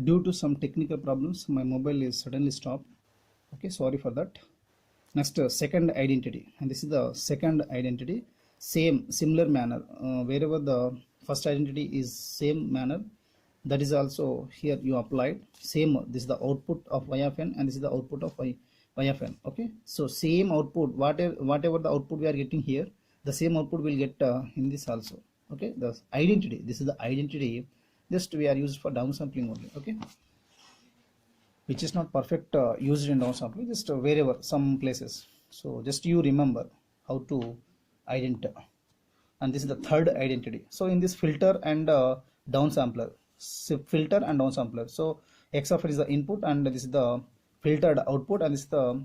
Due to some technical problems, my mobile is suddenly stopped. Okay, sorry for that. Next, second identity, and this is the second identity. Same, similar manner. Wherever the first identity is same manner, that is also here you applied same. This is the output of y of n, and this is the output of y of n. Okay, so same output. Whatever the output we are getting here, the same output will get in this also. Okay, the identity. This is the identity. Just we are used for downsampling only. Okay, which is not perfect used in downsampling, just wherever some places. So just you remember how to identify. And this is the third identity. So in this filter and downsampler, filter and downsampler, so x of n is the input and this is the filtered output, and this is the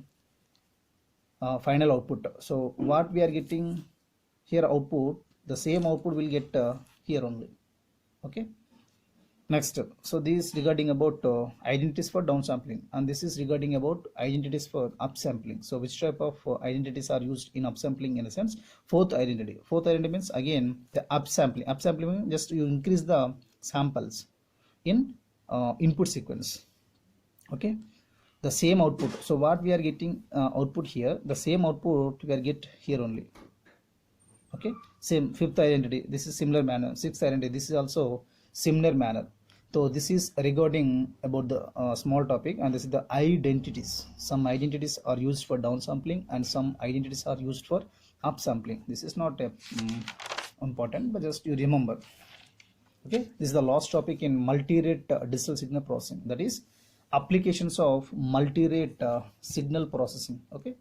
final output. So what we are getting here output, the same output will get here only. Okay, next, so this is regarding about identities for downsampling, and this is regarding about identities for upsampling. So which type of identities are used in upsampling? In a sense, fourth identity means again the upsampling. Upsampling means just you increase the samples in input sequence. Okay, the same output. So what we are getting output here, the same output we are get here only. Okay, same. Fifth identity, this is similar manner. Sixth identity, this is also similar manner. So this is regarding about the small topic, and this is the identities. Some identities are used for downsampling and some identities are used for upsampling. This is not important, but just you remember. Okay, this is the last topic in multi-rate digital signal processing, that is applications of multi-rate signal processing. Okay,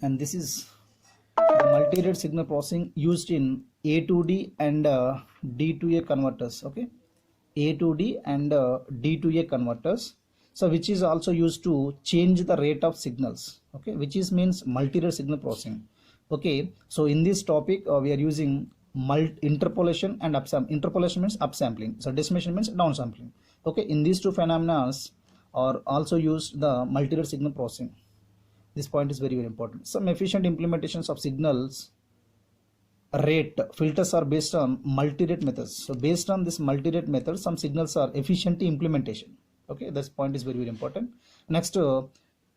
and this is the multi-rate signal processing used in A to D and D to A converters. Okay, A to D and D to A converters. So which is also used to change the rate of signals. Okay, which is means multi-rate signal processing. Okay, so in this topic we are using interpolation and upsampling. Interpolation means upsampling, so decimation means downsampling. Okay, in these two phenomena are also used the multi-rate signal processing. This point is very important. Some efficient implementations of signals rate filters are based on multi-rate methods. So based on this multi-rate method, some signals are efficiently implementation. Okay, this point is very important. Next,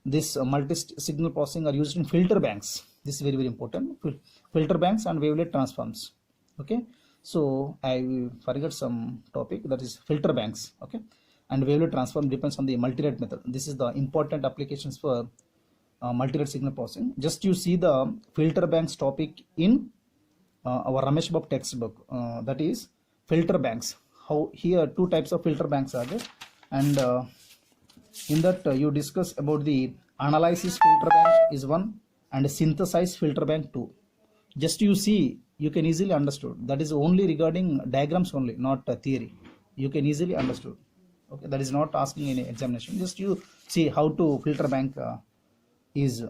this multi-signal processing are used in filter banks. This is very important. Filter banks and wavelet transforms. Okay, so I forgot some topic, that is filter banks. Okay, and wavelet transform depends on the multi-rate method. This is the important applications for multi-rate signal processing. Just you see the filter banks topic in our Ramesh Babu textbook, that is filter banks. How here two types of filter banks are there, and in that you discuss about the analysis filter bank is one and synthesize filter bank two. Just you see, you can easily understood. That is only regarding diagrams only, not theory. You can easily understood. Okay, that is not asking any examination. Just you see how to filter bank is.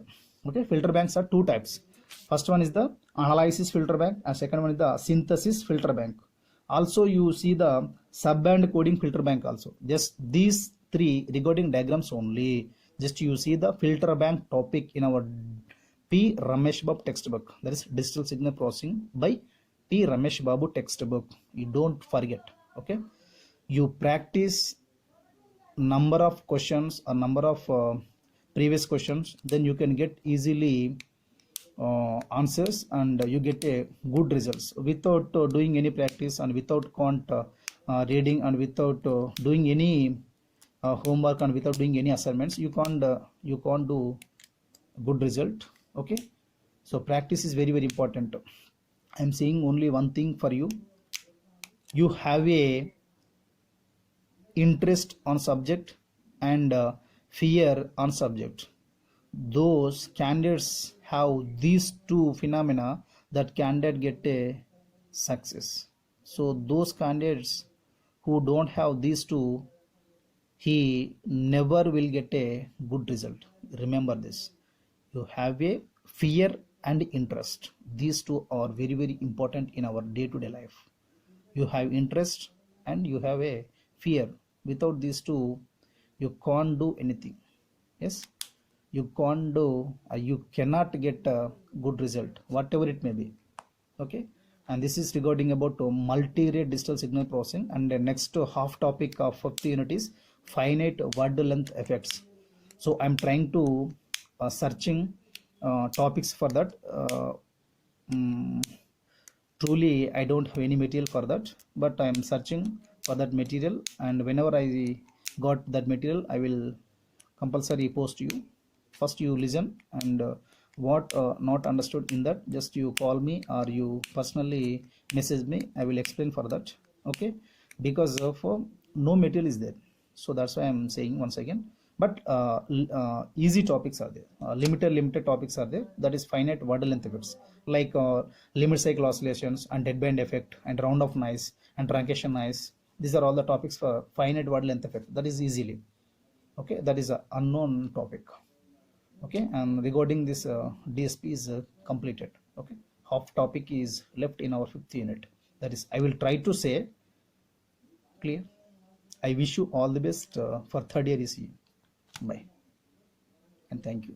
Okay, filter banks are two types. First one is the analysis filter bank, and second one is the synthesis filter bank. Also you see the subband coding filter bank also. Just these three regarding diagrams only. Just you see the filter bank topic in our P. Ramesh Babu textbook, that is digital signal processing by P. Ramesh Babu textbook. You don't forget. Okay, you practice number of questions or number of previous questions, then you can get easily answers, and you get a good results without doing any practice, and without reading, and without doing any homework, and without doing any assignments. You can't do good result. Okay, so practice is very important. I am saying only one thing for you. You have a interest on subject and fear on subject. Those candidates have these two phenomena, that candidate get a success. So those candidates who don't have these two, he never will get a good result. Remember this. You have a fear and interest. These two are very important in our day-to-day life. You have interest and you have a fear. Without these two, you can't do anything. Yes, you cannot get a good result, whatever it may be. Okay, and this is regarding about multi-rate digital signal processing. And the next half topic of fifth unit is finite word length effects. So I'm trying to searching topics for that. mm, Truly I don't have any material for that, but I am searching for that material, and whenever I got that material I will compulsory post you. First you listen, and what not understood in that, just you call me or you personally message me, I will explain for that. Okay, because of no material is there, so that's why I'm saying once again. But easy topics are there, limited topics are there, that is finite word length effects, like limit cycle oscillations and deadband effect and round of noise and truncation noise. These are all the topics for finite word length effect, that is easily. Okay, that is a unknown topic. Okay, and regarding this DSP is completed. Okay, half topic is left in our fifth unit, that is I will try to say clear. I wish you all the best for third year ECE. Bye and thank you.